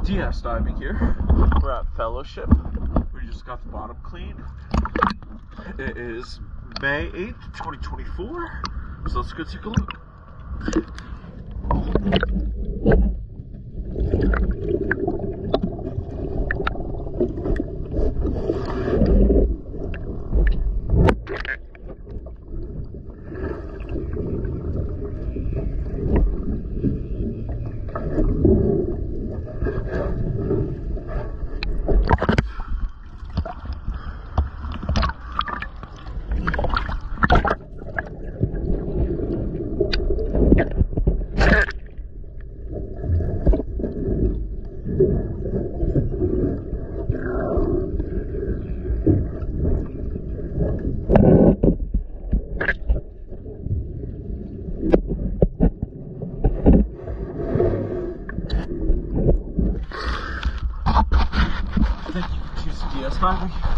DS diving here. We're at Fellowship. We just got the bottom cleaned. It is May 8th, 2024. So let's go take a look. Thank you for choosing DS diving.